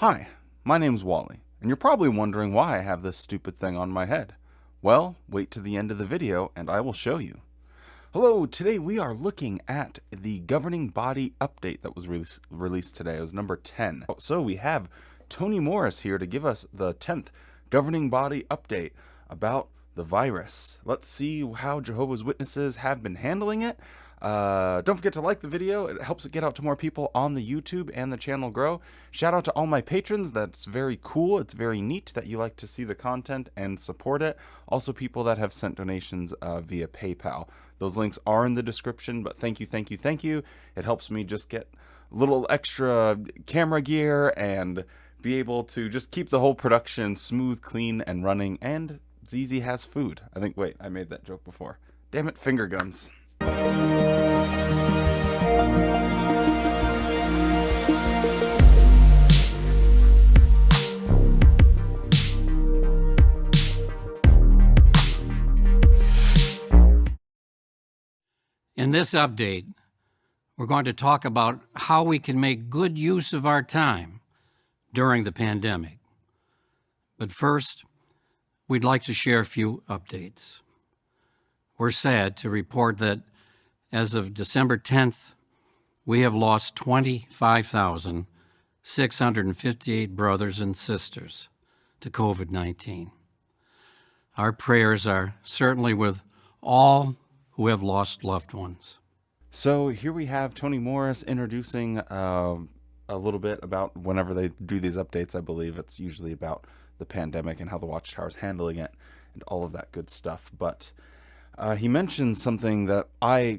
Hi, my name's Wally, and you're probably wondering why I have this stupid thing on my head. Well, wait to the end of the video and I will show you. Hello, today we are looking at the governing body update that was released today. It was number 10. So we have Tony Morris here to give us the 10th governing body update about the virus. Let's see how Jehovah's Witnesses have been handling it. Don't forget to like the video. It helps it get out to more people on the YouTube and the channel grow. Shout out to all my patrons. That's very cool. It's very neat that you like to see the content and support it. Also people that have sent donations via PayPal. Those links are in the description, but thank you, thank you, thank you. It helps me just get a little extra camera gear and be able to just keep the whole production smooth, clean, and running. And ZZ has food. Wait, I made that joke before. Damn it, finger guns. In this update, we're going to talk about how we can make good use of our time during the pandemic. But first, we'd like to share a few updates. We're sad to report that as of December 10th, we have lost 25,658 brothers and sisters to COVID-19. Our prayers are certainly with all who have lost loved ones. So here we have Tony Morris introducing a little bit about whenever they do these updates. I believe it's usually about the pandemic and how the Watchtower is handling it and all of that good stuff. But he mentioned something that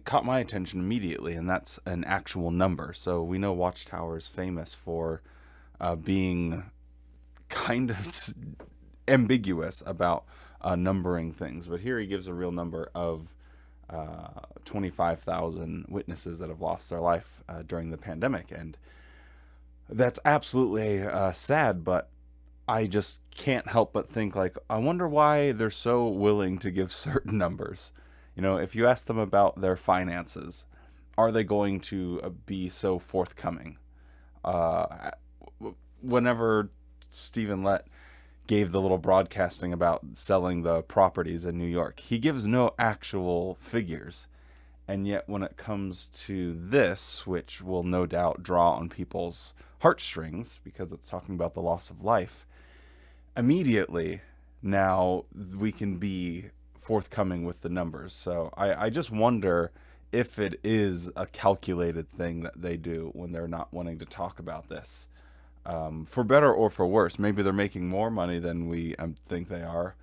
caught my attention immediately, and that's an actual number. So we know Watchtower is famous for being kind of ambiguous about numbering things. But here he gives a real number of 25,000 witnesses that have lost their life during the pandemic. And that's absolutely sad, but I just can't help but think, like, I wonder why they're so willing to give certain numbers. You know, if you ask them about their finances, are they going to be so forthcoming? Whenever Stephen Lett gave the little broadcasting about selling the properties in New York, he gives no actual figures. And yet when it comes to this, which will no doubt draw on people's heartstrings because it's talking about the loss of life, immediately now we can be forthcoming with the numbers. So I just wonder if it is a calculated thing that they do when they're not wanting to talk about this. For better or for worse. Maybe they're making more money than we think they are,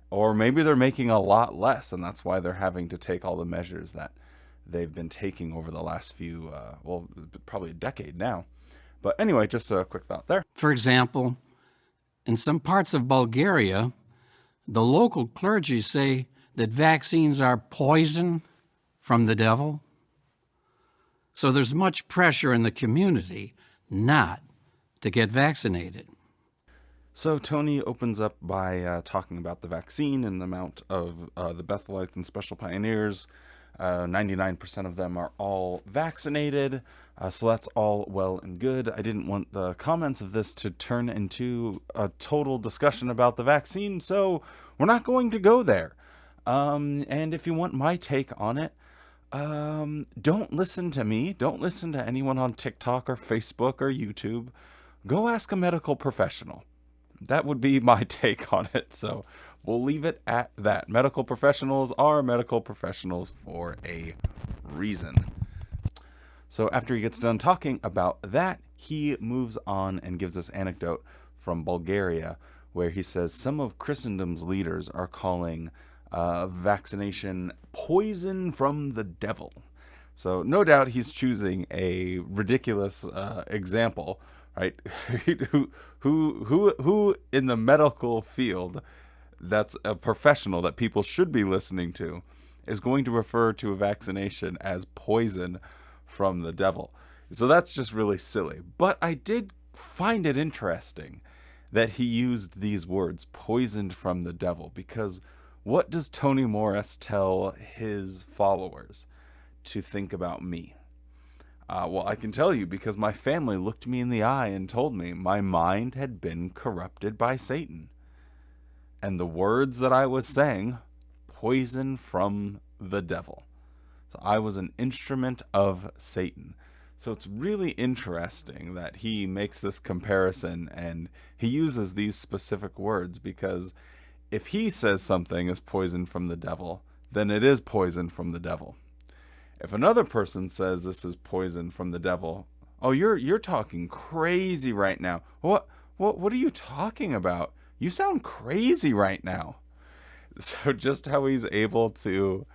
or maybe they're making a lot less, and that's why they're having to take all the measures that they've been taking over the last few, probably a decade now. But anyway, just a quick thought there. For example, in some parts of Bulgaria, the local clergy say that vaccines are poison from the devil. So there's much pressure in the community not to get vaccinated. So Tony opens up by talking about the vaccine and the amount of the Bethelites and Special Pioneers. 99% of them are all vaccinated, so that's all well and good. I didn't want the comments of this to turn into a total discussion about the vaccine, so we're not going to go there. And if you want my take on it, don't listen to me. Don't listen to anyone on TikTok or Facebook or YouTube. Go ask a medical professional. That would be my take on it. So we'll leave it at that. Medical professionals are medical professionals for a reason. So after he gets done talking about that, he moves on and gives this anecdote from Bulgaria, where he says some of Christendom's leaders are calling vaccination poison from the devil. So no doubt he's choosing a ridiculous example, right? who in the medical field, that's a professional that people should be listening to, is going to refer to a vaccination as poison from the devil. So that's just really silly. But I did find it interesting that he used these words, poisoned from the devil, because what does Tony Morris tell his followers to think about me? Well, I can tell you because my family looked me in the eye and told me my mind had been corrupted by Satan. And the words that I was saying, poison from the devil. So I was an instrument of Satan. So it's really interesting that he makes this comparison and he uses these specific words, because if he says something is poison from the devil, then it is poison from the devil. If another person says this is poison from the devil, oh, you're talking crazy right now. What are you talking about? You sound crazy right now. So just how he's able to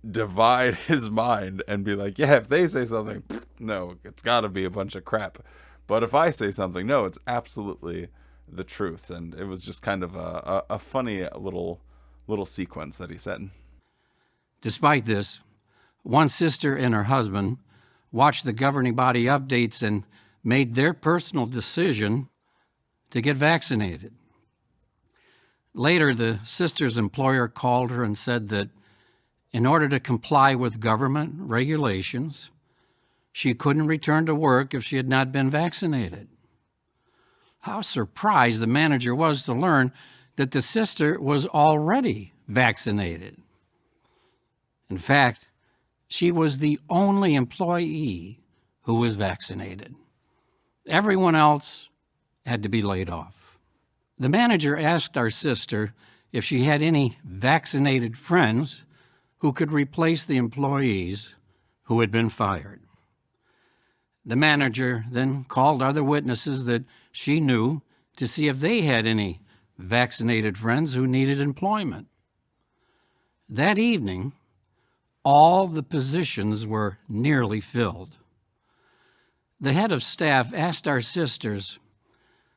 divide his mind and be like, yeah, if they say something, no, it's got to be a bunch of crap. But if I say something, no, it's absolutely the truth. And it was just kind of a funny little sequence that he said. Despite this, one sister and her husband watched the governing body updates and made their personal decision to get vaccinated. Later, the sister's employer called her and said that in order to comply with government regulations, she couldn't return to work if she had not been vaccinated. How surprised the manager was to learn that the sister was already vaccinated. In fact, she was the only employee who was vaccinated. Everyone else had to be laid off. The manager asked our sister if she had any vaccinated friends who could replace the employees who had been fired. The manager then called other witnesses that she knew to see if they had any vaccinated friends who needed employment. That evening, all the positions were nearly filled. The head of staff asked our sisters,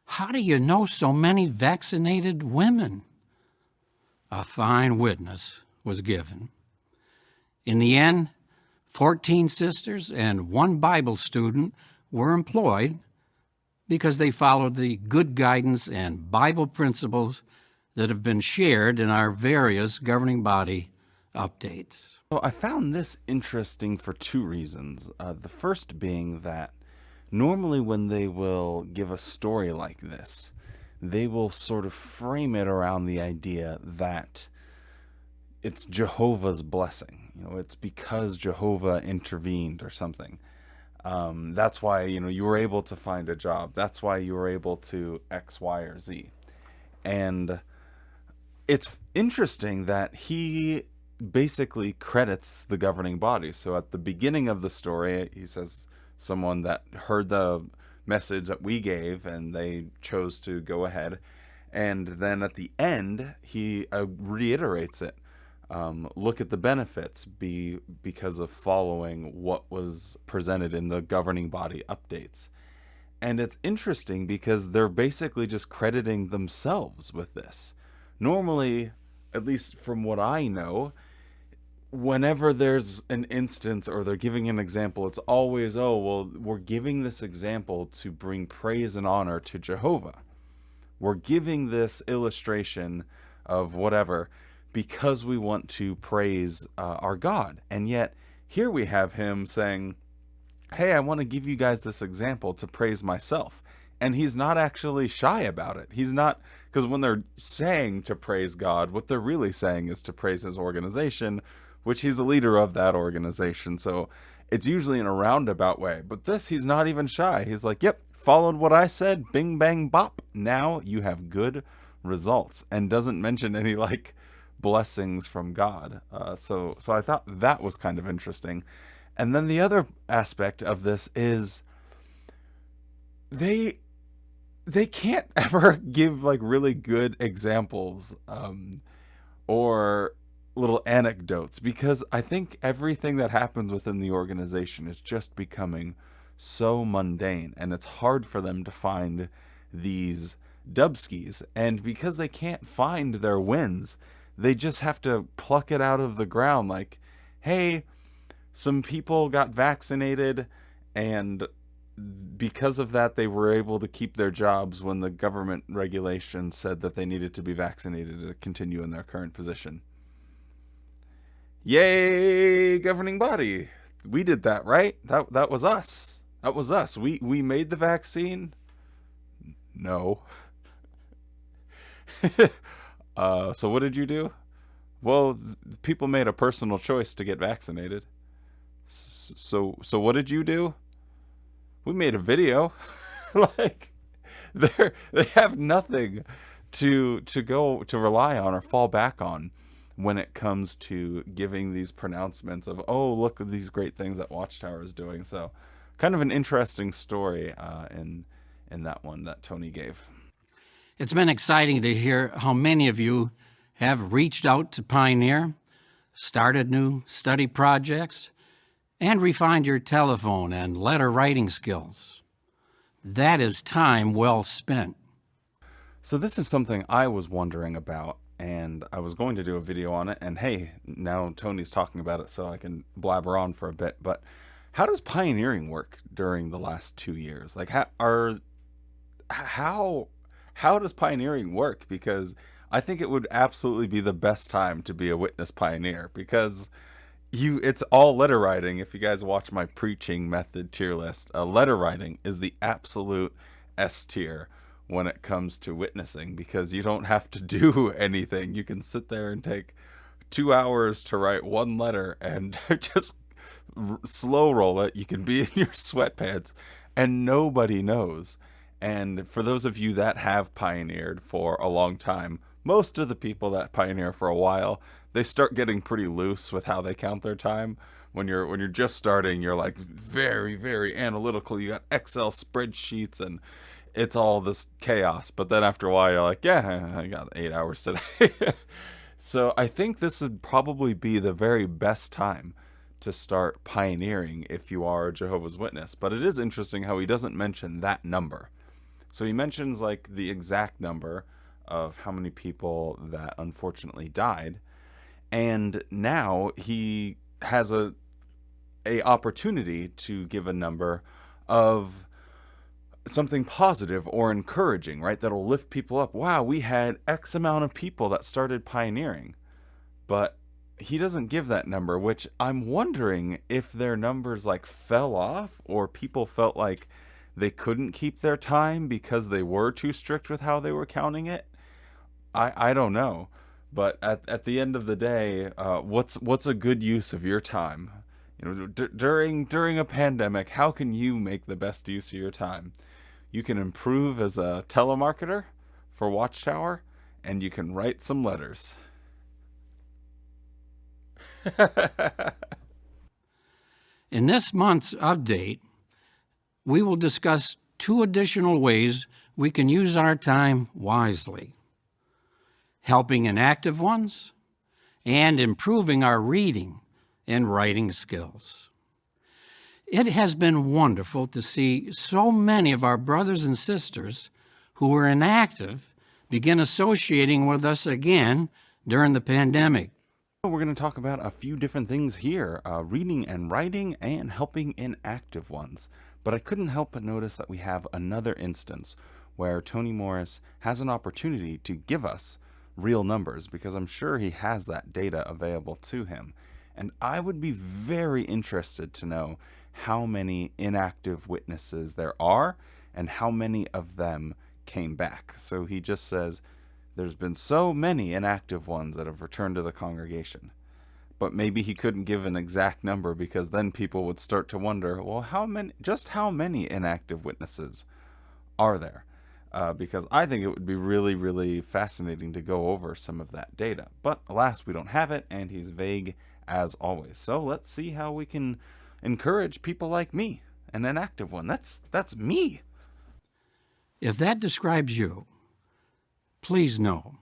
"How do you know so many vaccinated women?" A fine witness was given. In the end, 14 sisters and one Bible student were employed because they followed the good guidance and Bible principles that have been shared in our various governing body updates. Well, I found this interesting for two reasons. The first being that normally when they will give a story like this, they will sort of frame it around the idea that it's Jehovah's blessing. It's because Jehovah intervened or something. That's why, you were able to find a job. That's why you were able to X, Y, or Z. And it's interesting that he basically credits the governing body. So at the beginning of the story, he says someone that heard the message that we gave and they chose to go ahead. And then at the end, he reiterates it. Look at the benefits because of following what was presented in the governing body updates. And it's interesting because they're basically just crediting themselves with this. Normally, at least from what I know, whenever there's an instance or they're giving an example, it's always, oh, well, we're giving this example to bring praise and honor to Jehovah. We're giving this illustration of whatever because we want to praise our God. And yet here we have him saying, hey, I want to give you guys this example to praise myself. And he's not actually shy about it. He's not, because when they're saying to praise God, what they're really saying is to praise his organization, which he's a leader of that organization. So it's usually in a roundabout way. But this, he's not even shy. He's like, yep, followed what I said, bing, bang, bop. Now you have good results. And doesn't mention any blessings from God. So I thought that was kind of interesting. And then the other aspect of this is they can't ever give really good examples or little anecdotes, because I think everything that happens within the organization is just becoming so mundane, and it's hard for them to find these dubskis. And because they can't find their wins, they just have to pluck it out of the ground like, hey, some people got vaccinated, and because of that, they were able to keep their jobs when the government regulation said that they needed to be vaccinated to continue in their current position. Yay, governing body. We did that, right? That was us. That was us. We made the vaccine. No. So what did you do? Well, people made a personal choice to get vaccinated. So what did you do? We made a video. Like they have nothing to rely on or fall back on when it comes to giving these pronouncements of, oh, look at these great things that Watchtower is doing. So kind of an interesting story in that one that Tony gave. It's been exciting to hear how many of you have reached out to Pioneer, started new study projects, and refined your telephone and letter writing skills. That is time well spent. So this is something I was wondering about, and I was going to do a video on it, and hey, now Tony's talking about it, so I can blabber on for a bit. But how does pioneering work during the last 2 years? Like, how does pioneering work? Because I think it would absolutely be the best time to be a witness pioneer, because it's all letter writing. If you guys watch my preaching method tier list, letter writing is the absolute S tier when it comes to witnessing, because you don't have to do anything. You can sit there and take 2 hours to write one letter and just slow roll it. You can be in your sweatpants and nobody knows. And for those of you that have pioneered for a long time, most of the people that pioneer for a while, they start getting pretty loose with how they count their time. When you're just starting, you're like very, very analytical. You got Excel spreadsheets and it's all this chaos. But then after a while, you're like, yeah, I got 8 hours today. So I think this would probably be the very best time to start pioneering if you are a Jehovah's Witness. But it is interesting how he doesn't mention that number. So he mentions like the exact number of how many people that unfortunately died. And now he has a opportunity to give a number of something positive or encouraging, right? That'll lift people up. Wow, we had X amount of people that started pioneering. But he doesn't give that number, which I'm wondering if their numbers like fell off, or people felt like they couldn't keep their time because they were too strict with how they were counting it. I don't know. But at the end of the day, what's a good use of your time? You know, during a pandemic, how can you make the best use of your time? You can improve as a telemarketer for Watchtower, and you can write some letters. In this month's update, we will discuss 2 additional ways we can use our time wisely: helping inactive ones and improving our reading and writing skills. It has been wonderful to see so many of our brothers and sisters who were inactive begin associating with us again during the pandemic. We're going to talk about a few different things here, reading and writing and helping inactive ones. But I couldn't help but notice that we have another instance where Tony Morris has an opportunity to give us real numbers, because I'm sure he has that data available to him. And I would be very interested to know how many inactive witnesses there are and how many of them came back. So he just says there's been so many inactive ones that have returned to the congregation. But maybe he couldn't give an exact number, because then people would start to wonder, well, how many inactive witnesses are there? Because I think it would be really, really fascinating to go over some of that data. But alas, we don't have it, and he's vague as always. So let's see how we can encourage people like me, an inactive one. That's me. If that describes you, please know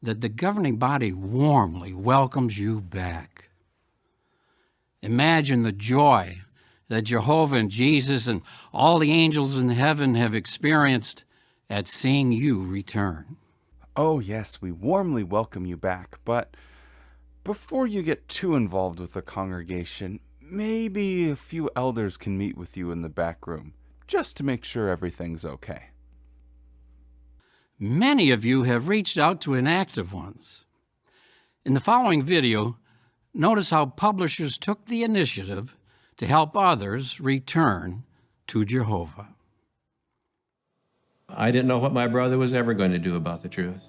that the governing body warmly welcomes you back. Imagine the joy that Jehovah and Jesus and all the angels in heaven have experienced at seeing you return. Oh yes, we warmly welcome you back, but before you get too involved with the congregation, maybe a few elders can meet with you in the back room, just to make sure everything's okay. Many of you have reached out to inactive ones. In the following video, notice how publishers took the initiative to help others return to Jehovah. I didn't know what my brother was ever going to do about the truth.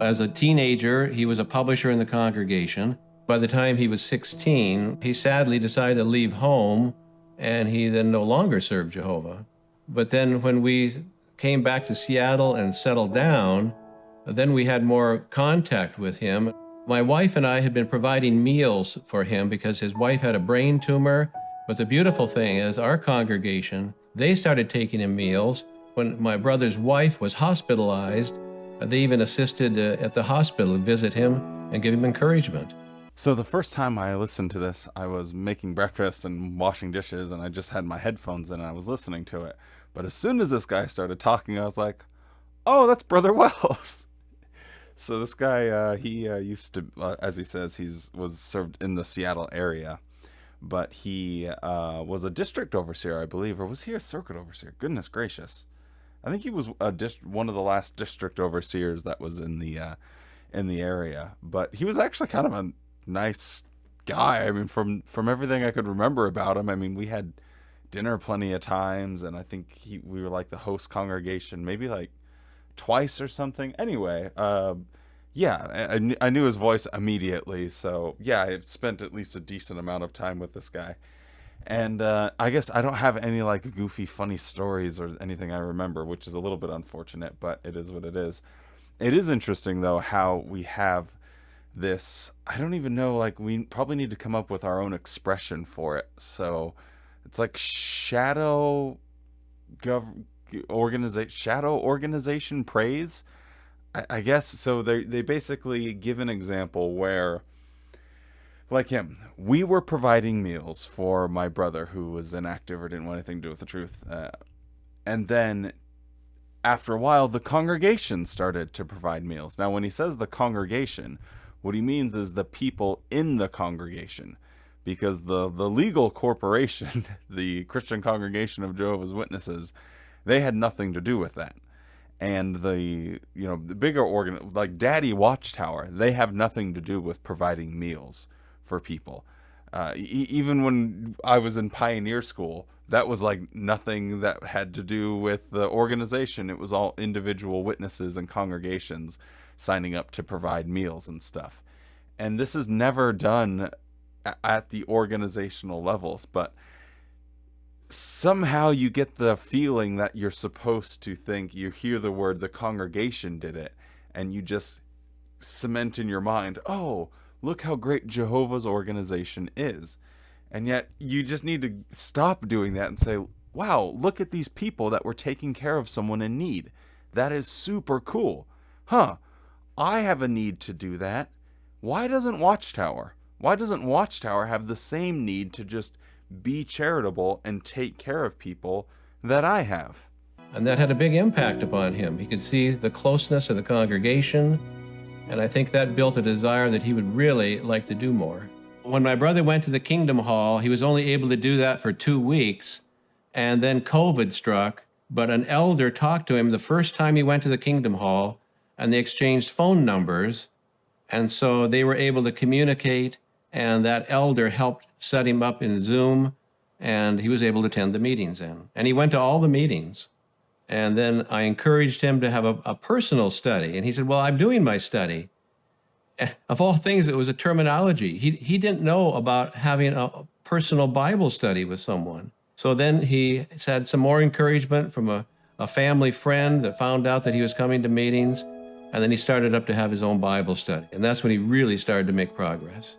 As a teenager, he was a publisher in the congregation. By the time he was 16, he sadly decided to leave home, and he then no longer served Jehovah. But then when we came back to Seattle and settled down, then we had more contact with him. My wife and I had been providing meals for him because his wife had a brain tumor. But the beautiful thing is our congregation, they started taking him meals. When my brother's wife was hospitalized, they even assisted at the hospital to visit him and give him encouragement. So the first time I listened to this, I was making breakfast and washing dishes, and I just had my headphones in and I was listening to it. But as soon as this guy started talking, I was like, oh, that's Brother Wells. So this guy, he used to, as he says, was served in the Seattle area. But he was a district overseer, I believe, or was he a circuit overseer? Goodness gracious. I think he was one of the last district overseers that was in the area. But he was actually kind of a nice guy. I mean, from everything I could remember about him, I mean, we had dinner plenty of times, and I think we were like the host congregation, maybe like twice or something. Anyway, yeah, I knew his voice immediately. So yeah, I spent at least a decent amount of time with this guy. And I guess I don't have any like goofy, funny stories or anything I remember, which is a little bit unfortunate, but it is what it is. It is interesting, though, how we have this. I don't even know, like, we probably need to come up with our own expression for it. So it's like shadow organization praise, I guess. So they basically give an example where, like him, we were providing meals for my brother who was inactive or didn't want anything to do with the truth. And then after a while, the congregation started to provide meals. Now, when he says the congregation, what he means is the people in the congregation. Because the legal corporation, the Christian Congregation of Jehovah's Witnesses, they had nothing to do with that. And the bigger organ, like Daddy Watchtower, they have nothing to do with providing meals for people. Even when I was in pioneer school, that was like nothing that had to do with the organization. It was all individual witnesses and congregations signing up to provide meals and stuff. And this is never done at the organizational levels, but somehow you get the feeling that you're supposed to think, you hear the word the congregation did it, and you just cement in your mind, oh, look how great Jehovah's organization is. And yet you just need to stop doing that and say, wow, look at these people that were taking care of someone in need. That is super cool. Huh, I have a need to do that. Why doesn't Watchtower have the same need to just be charitable and take care of people that I have? And that had a big impact upon him. He could see the closeness of the congregation, and I think that built a desire that he would really like to do more. When my brother went to the Kingdom Hall, he was only able to do that for 2 weeks, and then COVID struck, but an elder talked to him the first time he went to the Kingdom Hall, and they exchanged phone numbers, and so they were able to communicate, and that elder helped set him up in Zoom, and he was able to attend the meetings in. And he went to all the meetings. And then I encouraged him to have a personal study. And he said, well, I'm doing my study. Of all things, it was a terminology. He didn't know about having a personal Bible study with someone. So then he had some more encouragement from a family friend that found out that he was coming to meetings. And then he started up to have his own Bible study. And that's when he really started to make progress.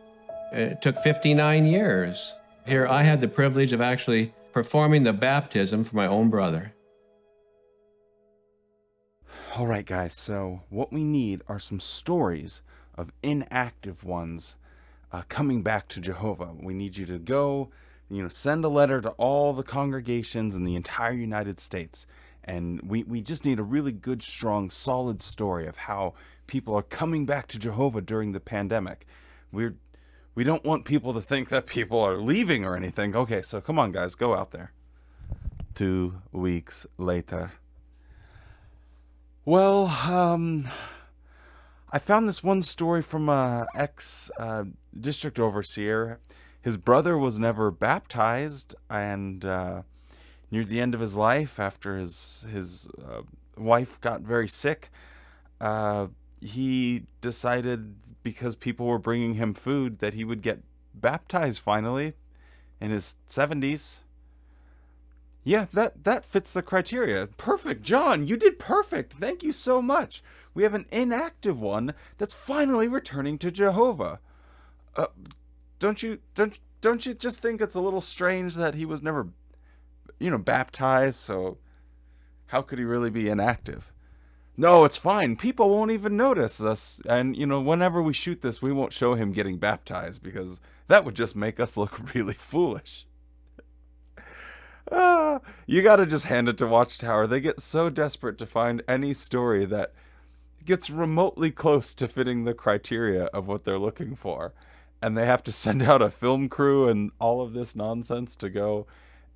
It took 59 years. Here, I had the privilege of actually performing the baptism for my own brother. All right, guys, so what we need are some stories of inactive ones coming back to Jehovah. We need you to go, send a letter to all the congregations in the entire United States. And we just need a really good, strong, solid story of how people are coming back to Jehovah during the pandemic. We don't want people to think that people are leaving or anything. Okay, so come on, guys, go out there. 2 weeks later. Well, I found this one story from ex-district overseer. His brother was never baptized, and near the end of his life, after his wife got very sick, he decided, because people were bringing him food, that he would get baptized finally in his 70s. Yeah, that fits the criteria. Perfect, John. You did perfect. Thank you so much. We have an inactive one that's finally returning to Jehovah. Uh, don't you just think it's a little strange that he was never, baptized? So how could he really be inactive? No, it's fine. People won't even notice us. And, whenever we shoot this, we won't show him getting baptized, because that would just make us look really foolish. You gotta just hand it to Watchtower. They get so desperate to find any story that gets remotely close to fitting the criteria of what they're looking for. And they have to send out a film crew and all of this nonsense to go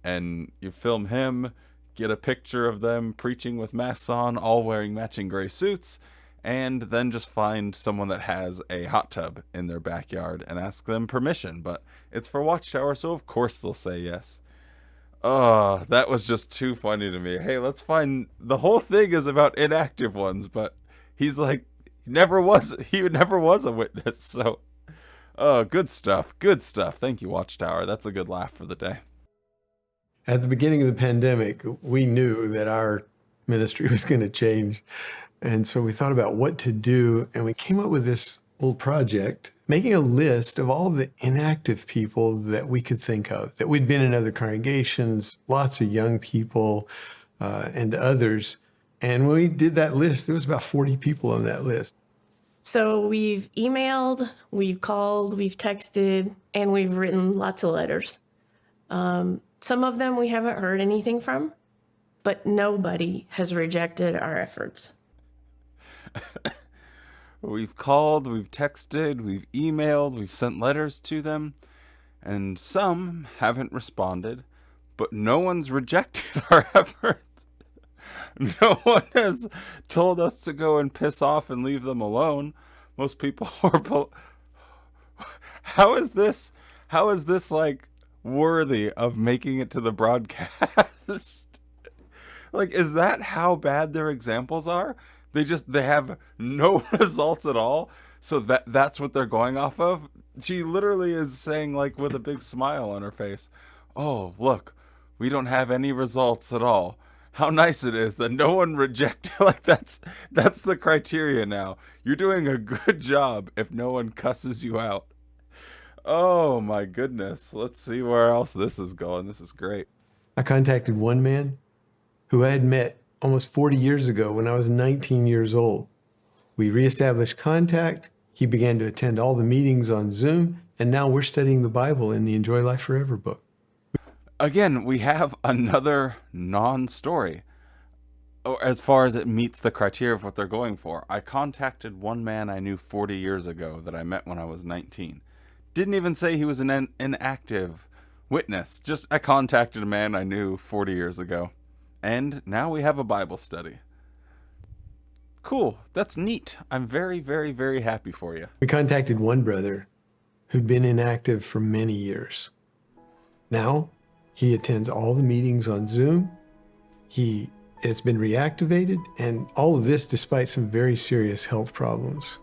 and you film him, get a picture of them preaching with masks on, all wearing matching gray suits, and then just find someone that has a hot tub in their backyard and ask them permission. But it's for Watchtower, so of course they'll say yes. Oh, that was just too funny to me. Hey, let's find... The whole thing is about inactive ones, but he's like, he never was a witness, so... Oh, good stuff. Good stuff. Thank you, Watchtower. That's a good laugh for the day. At the beginning of the pandemic, we knew that our ministry was going to change. And so we thought about what to do, and we came up with this little project, making a list of all the inactive people that we could think of, that we'd been in other congregations, lots of young people, and others. And when we did that list, there was about 40 people on that list. So we've emailed, we've called, we've texted, and we've written lots of letters. Some of them we haven't heard anything from, but nobody has rejected our efforts. We've called, we've texted, we've emailed, we've sent letters to them, and some haven't responded, but no one's rejected our efforts. No one has told us to go and piss off and leave them alone. Most people are... How is this like worthy of making it to the broadcast? Like, is that how bad their examples are? They have no results at all. So that's what they're going off of. She literally is saying, like, with a big smile on her face, "Oh, look, we don't have any results at all. How nice it is that no one rejected." Like, that's the criteria now. You're doing a good job if no one cusses you out. Oh my goodness. Let's see where else this is going. This is great. I contacted one man who I had met almost 40 years ago when I was 19 years old. We reestablished contact. He began to attend all the meetings on Zoom, and now we're studying the Bible in the Enjoy Life Forever book. Again, we have another non-story, or as far as it meets the criteria of what they're going for. I contacted one man I knew 40 years ago that I met when I was 19. Didn't even say he was an inactive witness. Just I contacted a man I knew 40 years ago. And now we have a Bible study. Cool. That's neat. I'm very, very, very happy for you. We contacted one brother who'd been inactive for many years. Now he attends all the meetings on Zoom. He has been reactivated, and all of this despite some very serious health problems.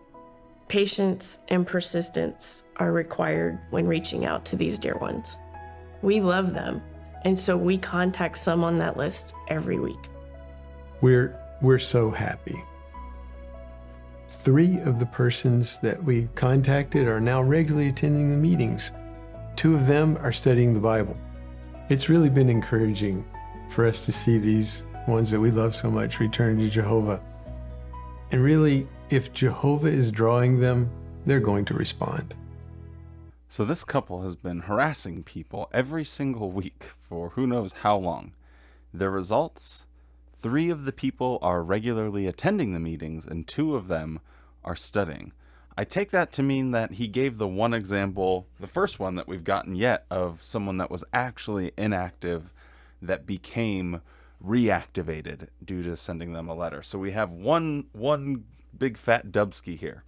Patience and persistence are required when reaching out to these dear ones. We love them, and so we contact some on that list every week. We're so happy. 3 of the persons that we contacted are now regularly attending the meetings. 2 of them are studying the Bible. It's really been encouraging for us to see these ones that we love so much return to Jehovah. And really, if Jehovah is drawing them, they're going to respond. So this couple has been harassing people every single week for who knows how long. The results? 3 of the people are regularly attending the meetings, and 2 of them are studying. I take that to mean that he gave the one example, the first one that we've gotten yet, of someone that was actually inactive that became reactivated due to sending them a letter. So we have one big fat dubski here.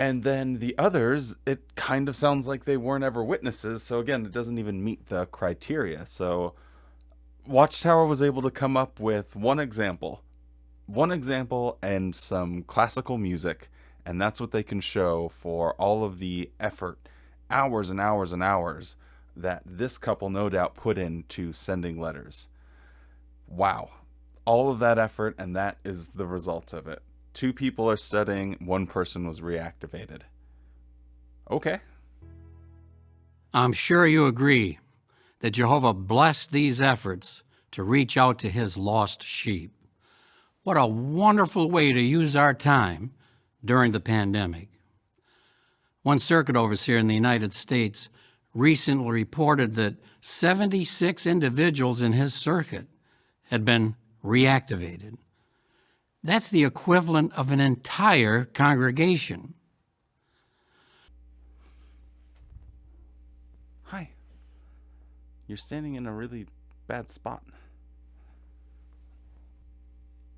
And then the others, it kind of sounds like they weren't ever witnesses. So again, it doesn't even meet the criteria. So Watchtower was able to come up with one example and some classical music. And that's what they can show for all of the effort, hours and hours and hours, that this couple no doubt put into sending letters. Wow. All of that effort, and that is the result of it. 2 people are studying, 1 person was reactivated. Okay. I'm sure you agree that Jehovah blessed these efforts to reach out to his lost sheep. What a wonderful way to use our time during the pandemic. One circuit overseer in the United States recently reported that 76 individuals in his circuit had been reactivated. That's the equivalent of an entire congregation. Hi. You're standing in a really bad spot.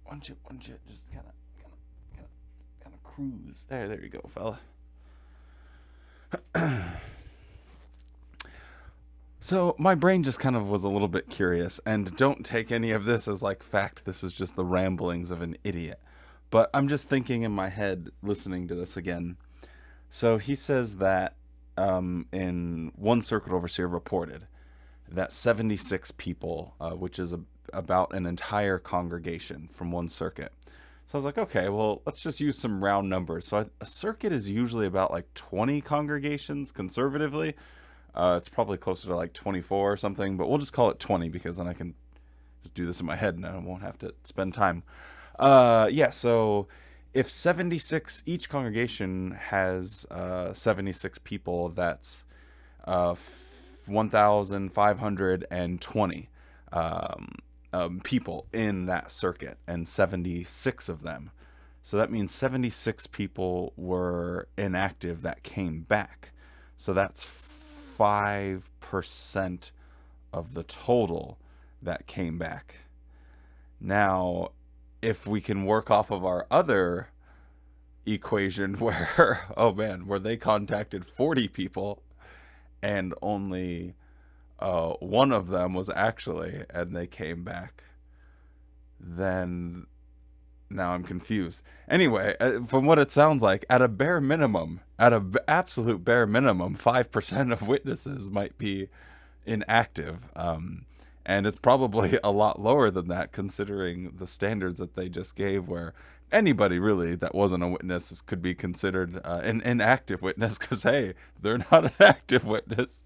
Why don't you just kind of cruise? There you go, fella. So my brain just kind of was a little bit curious, and don't take any of this as like fact. This is just the ramblings of an idiot. But I'm just thinking in my head, listening to this again. So he says that in one circuit overseer reported that 76 people, which is about an entire congregation from one circuit. So I was like, okay, well, let's just use some round numbers. So a circuit is usually about like 20 congregations conservatively. It's probably closer to like 24 or something, but we'll just call it 20 because then I can just do this in my head and I won't have to spend time. So if 76, each congregation has 76 people, that's 1,520 people in that circuit, and 76 of them. So that means 76 people were inactive that came back. So that's 5% of the total that came back. Now, if we can work off of our other equation where, where they contacted 40 people and only one of them was actually, and they came back, then now I'm confused. Anyway, from what it sounds like, at an absolute bare minimum, 5% of witnesses might be inactive. And it's probably a lot lower than that, considering the standards that they just gave, where anybody really that wasn't a witness could be considered an inactive witness, because, hey, they're not an active witness.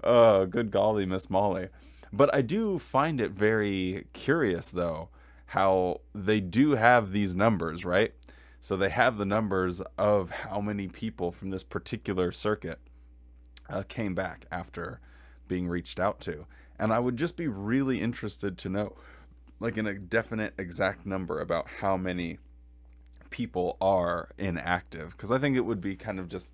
Good golly, Miss Molly. But I do find it very curious, though, how they do have these numbers, right? So they have the numbers of how many people from this particular circuit came back after being reached out to. And I would just be really interested to know, like, in a definite exact number about how many people are inactive. Because I think it would be kind of just,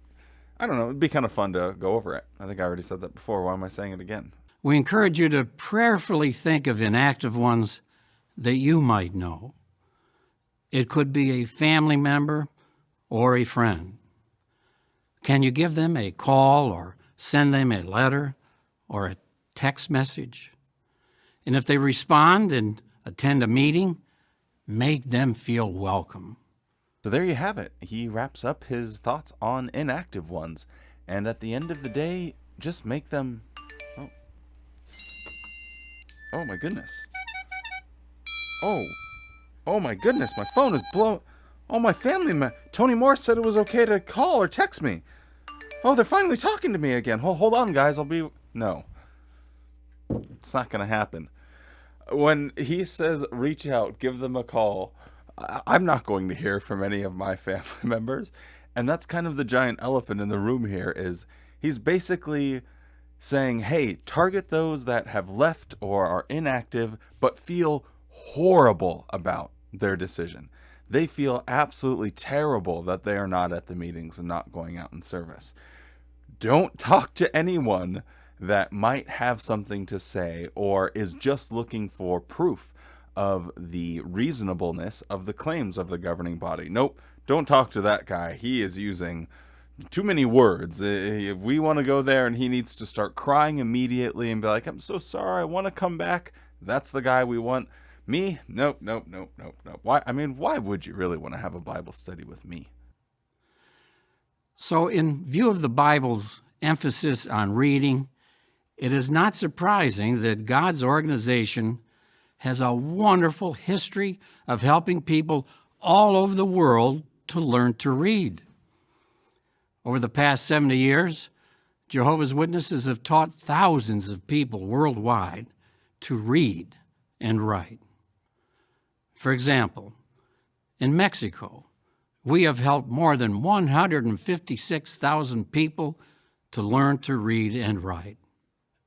I don't know, it'd be kind of fun to go over it. I think I already said that before. Why am I saying it again? We encourage you to prayerfully think of inactive ones that you might know. It could be a family member or a friend. Can you give them a call or send them a letter or a text message? And if they respond and attend a meeting, make them feel welcome. So there you have it. He wraps up his thoughts on inactive ones. And at the end of the day, just make them... Oh my goodness. Oh my goodness, my phone is blown. Oh, my family, Tony Morse said it was okay to call or text me. Oh, they're finally talking to me again. Hold on, guys, No. It's not going to happen. When he says reach out, give them a call, I'm not going to hear from any of my family members. And that's kind of the giant elephant in the room here, is he's basically saying, hey, target those that have left or are inactive but feel horrible about their decision. They feel absolutely terrible that they are not at the meetings and not going out in service. Don't talk to anyone that might have something to say or is just looking for proof of the reasonableness of the claims of the governing body. Nope, don't talk to that guy. He is using too many words. If we want to go there and he needs to start crying immediately and be like, I'm so sorry, I want to come back, that's the guy we want. Me? Nope, nope, nope, nope, nope. Why would you really want to have a Bible study with me? So, in view of the Bible's emphasis on reading, it is not surprising that God's organization has a wonderful history of helping people all over the world to learn to read. Over the past 70 years, Jehovah's Witnesses have taught thousands of people worldwide to read and write. For example, in Mexico, we have helped more than 156,000 people to learn to read and write.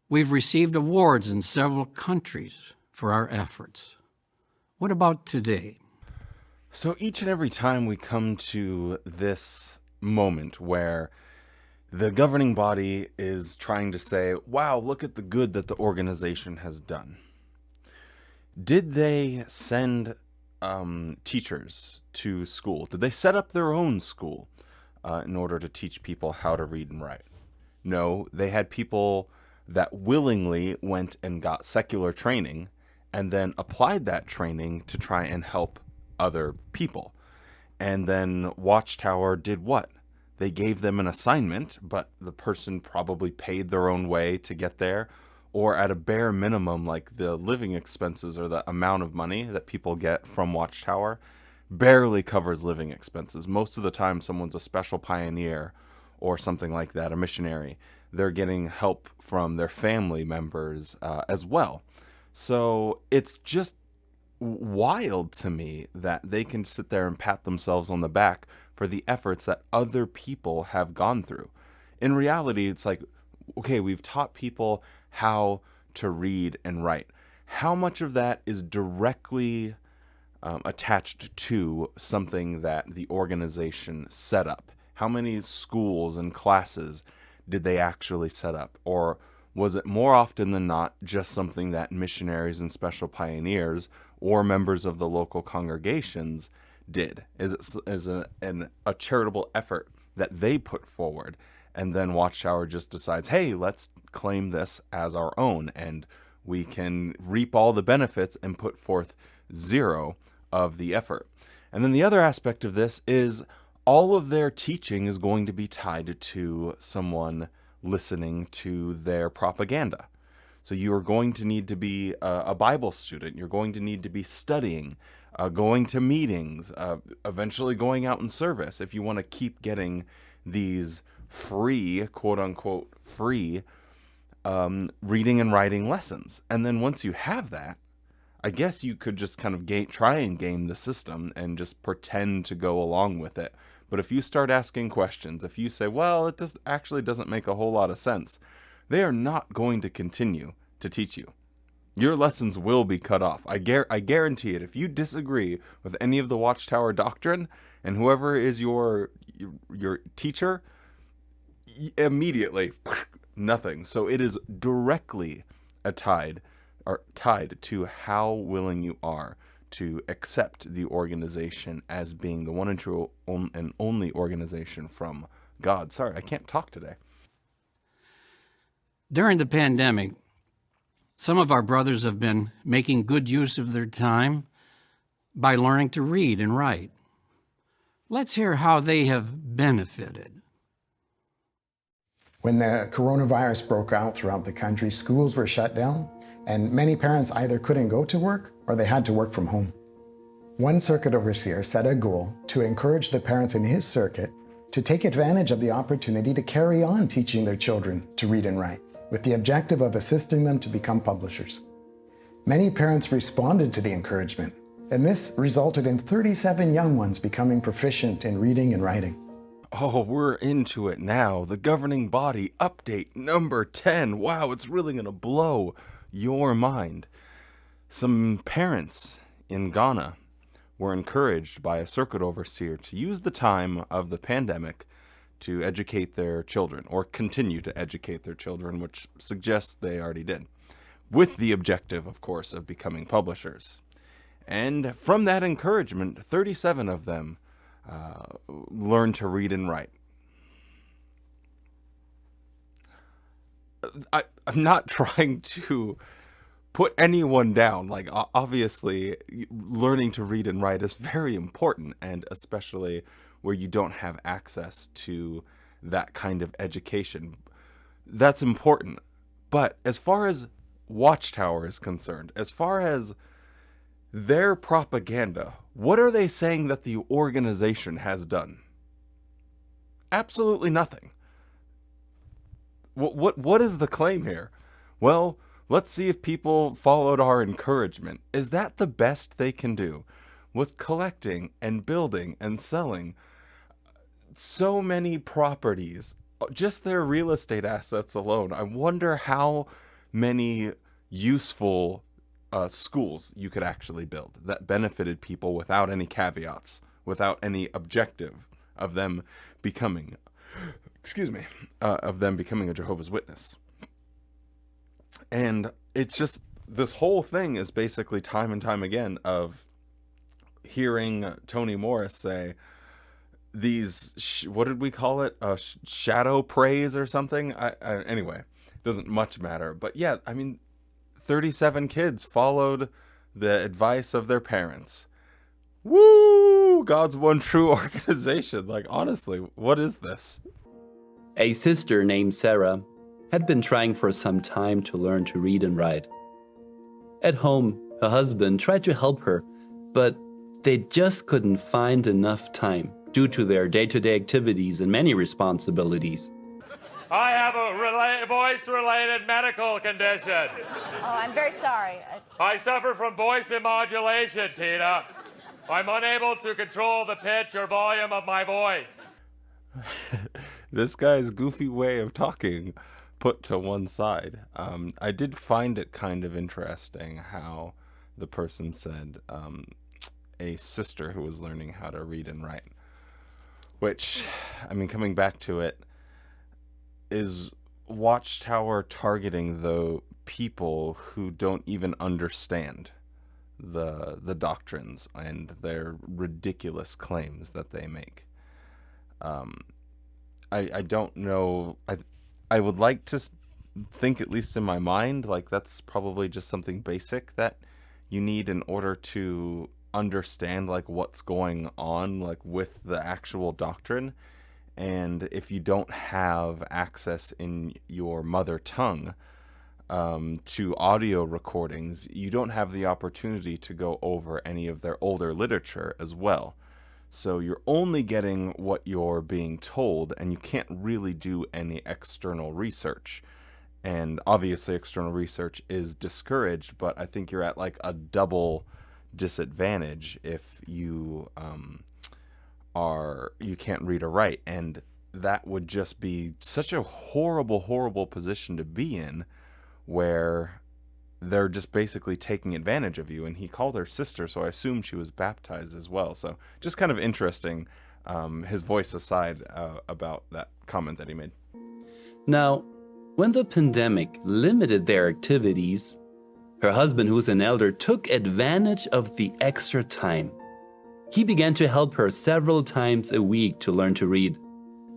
We've received awards in several countries for our efforts. What about today? So each and every time we come to this moment where the governing body is trying to say, wow, look at the good that the organization has done. Did they send teachers to school? Did they set up their own school in order to teach people how to read and write? No, they had people that willingly went and got secular training and then applied that training to try and help other people. And then Watchtower did what? They gave them an assignment, but the person probably paid their own way to get there, or at a bare minimum, like the living expenses or the amount of money that people get from Watchtower barely covers living expenses. Most of the time, someone's a special pioneer or something like that, a missionary. They're getting help from their family members as well. So it's just wild to me that they can sit there and pat themselves on the back for the efforts that other people have gone through. In reality, it's like, okay, we've taught people how to read and write. How much of that is directly attached to something that the organization set up? How many schools and classes did they actually set up? Or was it more often than not just something that missionaries and special pioneers or members of the local congregations did? Is it a charitable effort that they put forward? And then Watchtower just decides, hey, let's claim this as our own, and we can reap all the benefits and put forth zero of the effort. And then the other aspect of this is all of their teaching is going to be tied to someone listening to their propaganda. So you are going to need to be a Bible student. You're going to need to be studying, going to meetings, eventually going out in service if you want to keep getting these free, quote unquote, free reading and writing lessons. And then once you have that, I guess you could just kind of try and game the system and just pretend to go along with it. But if you start asking questions, if you say, well, it actually doesn't make a whole lot of sense, they are not going to continue to teach you. Your lessons will be cut off. I guarantee it. If you disagree with any of the Watchtower doctrine, and whoever is your teacher, immediately nothing. So it is directly tied to how willing you are to accept the organization as being the one and true and only organization from God. Sorry, I can't talk today. During the pandemic, some of our brothers have been making good use of their time by learning to read and write. Let's hear how they have benefited. When the coronavirus broke out throughout the country, schools were shut down, and many parents either couldn't go to work or they had to work from home. One circuit overseer set a goal to encourage the parents in his circuit to take advantage of the opportunity to carry on teaching their children to read and write, with the objective of assisting them to become publishers. Many parents responded to the encouragement, and this resulted in 37 young ones becoming proficient in reading and writing. Oh, we're into it now. The governing body update number 10. Wow, it's really going to blow your mind. Some parents in Ghana were encouraged by a circuit overseer to use the time of the pandemic to educate their children, or continue to educate their children, which suggests they already did, with the objective, of course, of becoming publishers. And from that encouragement, 37 of them learned to read and write. I'm not trying to put anyone down. Like, obviously, learning to read and write is very important, and especially where you don't have access to that kind of education. That's important. But as far as Watchtower is concerned, as far as their propaganda, what are they saying that the organization has done? Absolutely nothing. What is the claim here? Well, let's see if people followed our encouragement. Is that the best they can do with collecting and building and selling so many properties, just their real estate assets alone? I wonder how many useful schools you could actually build that benefited people without any caveats, without any objective of them becoming a Jehovah's Witness. And it's just, this whole thing is basically time and time again of hearing Tony Morris say these, what did we call it? Shadow praise or something? Anyway, it doesn't much matter. But yeah, I mean, 37 kids followed the advice of their parents. Woo! God's one true organization. Like, honestly, what is this? A sister named Sarah had been trying for some time to learn to read and write. At home, her husband tried to help her, but they just couldn't find enough time due to their day-to-day activities and many responsibilities. I have a voice-related medical condition. Oh, I'm very sorry. I suffer from voice immodulation, Tina. I'm unable to control the pitch or volume of my voice. This guy's goofy way of talking put to one side. I did find it kind of interesting how the person said a sister who was learning how to read and write. Which, I mean, coming back to it, is Watchtower targeting the people who don't even understand the doctrines and their ridiculous claims that they make? I don't know. I would like to think, at least in my mind, like that's probably just something basic that you need in order to understand like what's going on like with the actual doctrine. And if you don't have access in your mother tongue to audio recordings, you don't have the opportunity to go over any of their older literature as well. So you're only getting what you're being told, and you can't really do any external research. And obviously external research is discouraged, but I think you're at like a double disadvantage if you you can't read or write. And that would just be such a horrible position to be in, where they're just basically taking advantage of you. And he called her sister, so I assume she was baptized as well. So just kind of interesting, his voice aside, about that comment that he made. Now, when the pandemic limited their activities, her husband, who's an elder, took advantage of the extra time. He began to help her several times a week to learn to read.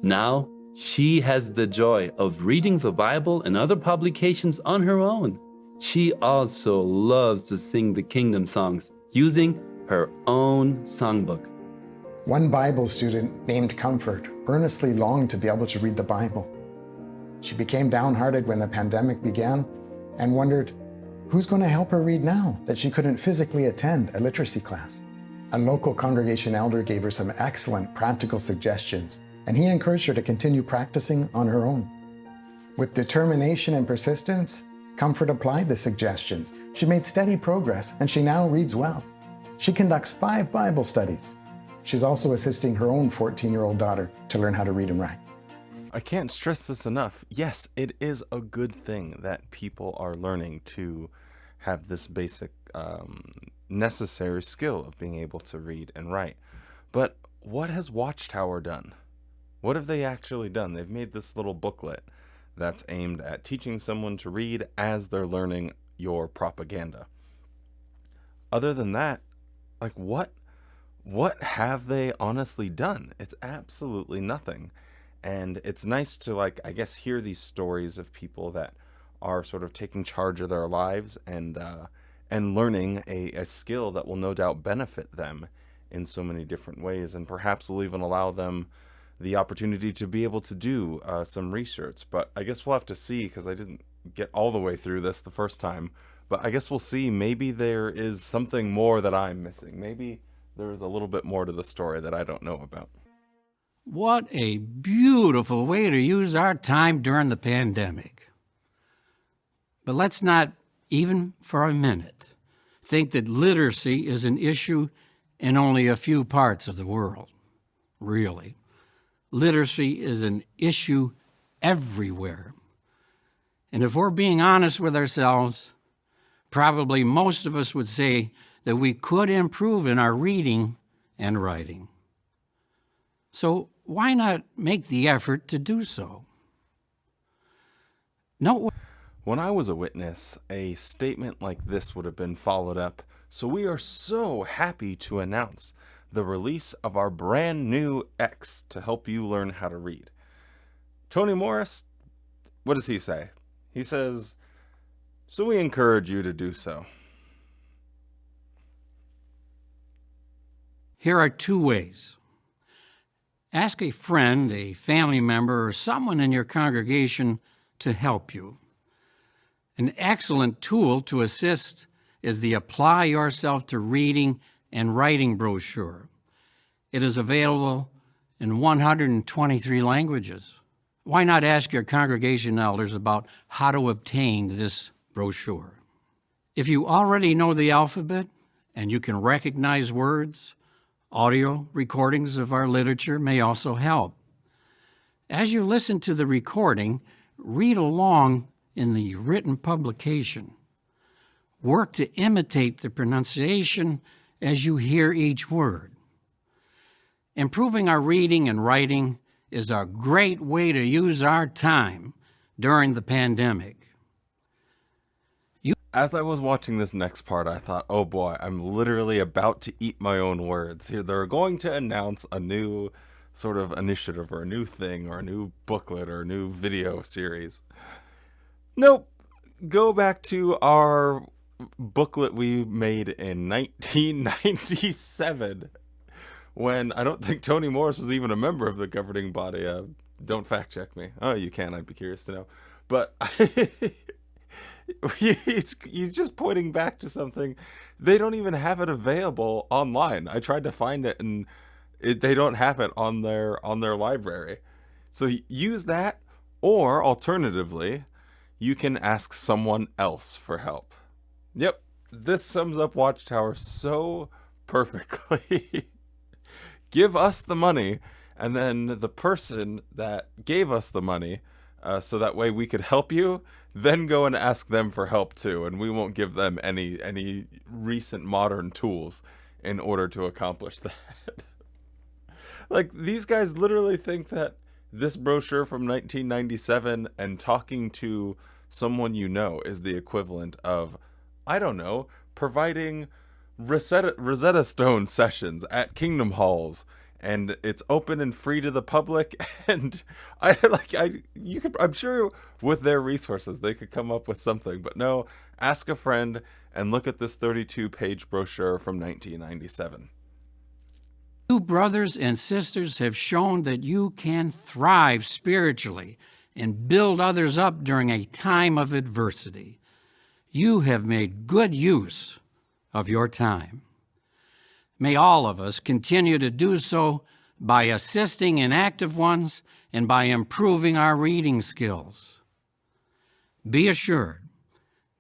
Now, she has the joy of reading the Bible and other publications on her own. She also loves to sing the kingdom songs using her own songbook. One Bible student named Comfort earnestly longed to be able to read the Bible. She became downhearted when the pandemic began and wondered, who's going to help her read now that she couldn't physically attend a literacy class? A local congregation elder gave her some excellent practical suggestions, and he encouraged her to continue practicing on her own. With determination and persistence, Comfort applied the suggestions. She made steady progress, and she now reads well. She conducts 5 Bible studies. She's also assisting her own 14-year-old daughter to learn how to read and write. I can't stress this enough. Yes, it is a good thing that people are learning to have this basic necessary skill of being able to read and write. But what has Watchtower done? What have they actually done? They've made this little booklet that's aimed at teaching someone to read as they're learning your propaganda. Other than that, Like what have they honestly done? It's absolutely nothing. And it's nice to, like, I guess, hear these stories of people that are sort of taking charge of their lives and learning a skill that will no doubt benefit them in so many different ways, and perhaps will even allow them the opportunity to be able to do some research. But I guess we'll have to see, because I didn't get all the way through this the first time. But I guess we'll see. Maybe there is something more that I'm missing. Maybe there is a little bit more to the story that I don't know about. What a beautiful way to use our time during the pandemic. But let's not, even for a minute, think that literacy is an issue in only a few parts of the world. Really. Literacy is an issue everywhere. And if we're being honest with ourselves, probably most of us would say that we could improve in our reading and writing. So why not make the effort to do so? No. When I was a witness, a statement like this would have been followed up. So we are so happy to announce the release of our brand new X to help you learn how to read. Tony Morris, what does he say? He says, so we encourage you to do so. Here are two ways. Ask a friend, a family member, or someone in your congregation to help you. An excellent tool to assist is the Apply Yourself to Reading and Writing brochure. It is available in 123 languages. Why not ask your congregation elders about how to obtain this brochure? If you already know the alphabet and you can recognize words, audio recordings of our literature may also help. As you listen to the recording, read along in the written publication. Work to imitate the pronunciation as you hear each word. Improving our reading and writing is a great way to use our time during the pandemic. As I was watching this next part, I thought, oh boy, I'm literally about to eat my own words. Here, they're going to announce a new sort of initiative or a new thing or a new booklet or a new video series. Nope. Go back to our booklet we made in 1997 when I don't think Tony Morris was even a member of the governing body. Don't fact check me. Oh, you can. I'd be curious to know. But he's just pointing back to something. They don't even have it available online. I tried to find it, and they don't have it on their library. So use that, or alternatively, you can ask someone else for help. Yep, this sums up Watchtower so perfectly. Give us the money, and then the person that gave us the money, so that way we could help you, then go and ask them for help too, and we won't give them any recent modern tools in order to accomplish that. Like, these guys literally think that this brochure from 1997 and talking to someone you know is the equivalent of, I don't know, providing Rosetta Stone sessions at Kingdom Halls, and it's open and free to the public. And I'm sure with their resources they could come up with something, but no, ask a friend and look at this 32-page brochure from 1997. You brothers and sisters have shown that you can thrive spiritually and build others up during a time of adversity. You have made good use of your time. May all of us continue to do so by assisting inactive ones and by improving our reading skills. Be assured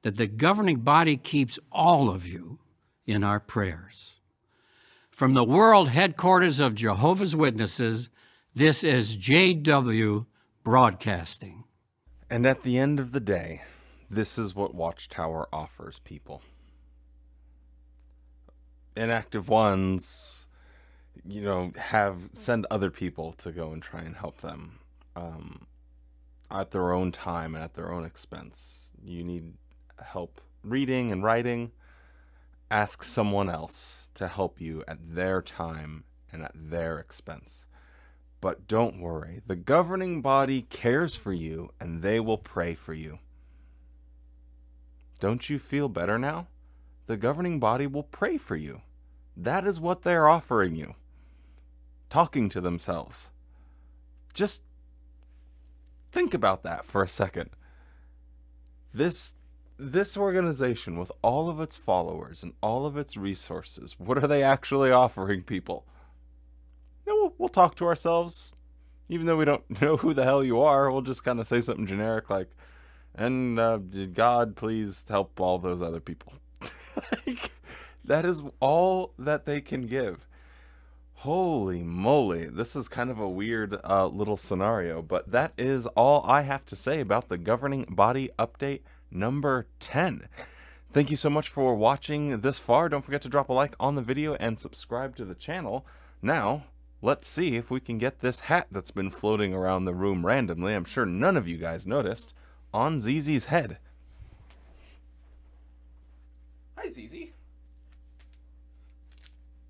that the governing body keeps all of you in our prayers. From the world headquarters of Jehovah's Witnesses, this is JW Broadcasting. And at the end of the day, this is what Watchtower offers people. Inactive ones, send other people to go and try and help them at their own time and at their own expense. You need help reading and writing. ask someone else to help you at their time and at their expense. But don't worry, the governing body cares for you and they will pray for you. Don't you feel better now? The governing body will pray for you. That is what they're offering you. Talking to themselves. Just think about that for a second. This organization, with all of its followers and all of its resources, what are they actually offering people? We'll talk to ourselves. Even though we don't know who the hell you are, we'll just kind of say something generic like, and God, please help all those other people. Like, that is all that they can give. Holy moly, this is kind of a weird little scenario, but that is all I have to say about the governing body update number 10. Thank you so much for watching this far. Don't forget to drop a like on the video and subscribe to the channel. Now, let's see if we can get this hat that's been floating around the room randomly, I'm sure none of you guys noticed, on ZZ's head. Hi, ZZ.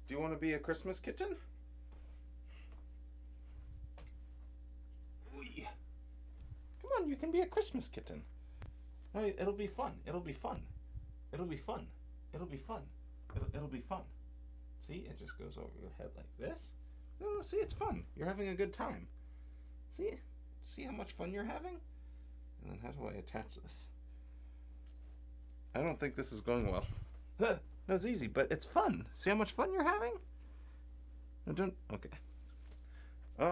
Do you want to be a Christmas kitten? Oy. Come on, you can be a Christmas kitten. It'll be fun. It'll be fun. It'll be fun. It'll be fun. It'll be fun. See, it just goes over your head like this. No, see, it's fun. You're having a good time. See how much fun you're having? And then how do I attach this? I don't think this is going well. No, it's easy, but it's fun. See how much fun you're having? No, don't. Okay. Here,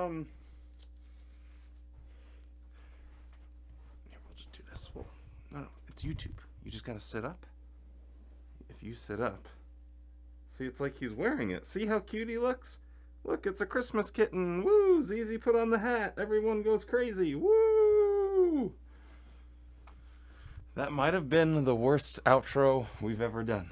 we'll just do this. No, it's YouTube. You just gotta sit up. If you sit up, see, it's like he's wearing it. See how cute he looks? Look, it's a Christmas kitten. Woo! ZZ put on the hat. Everyone goes crazy. Woo! That might have been the worst outro we've ever done.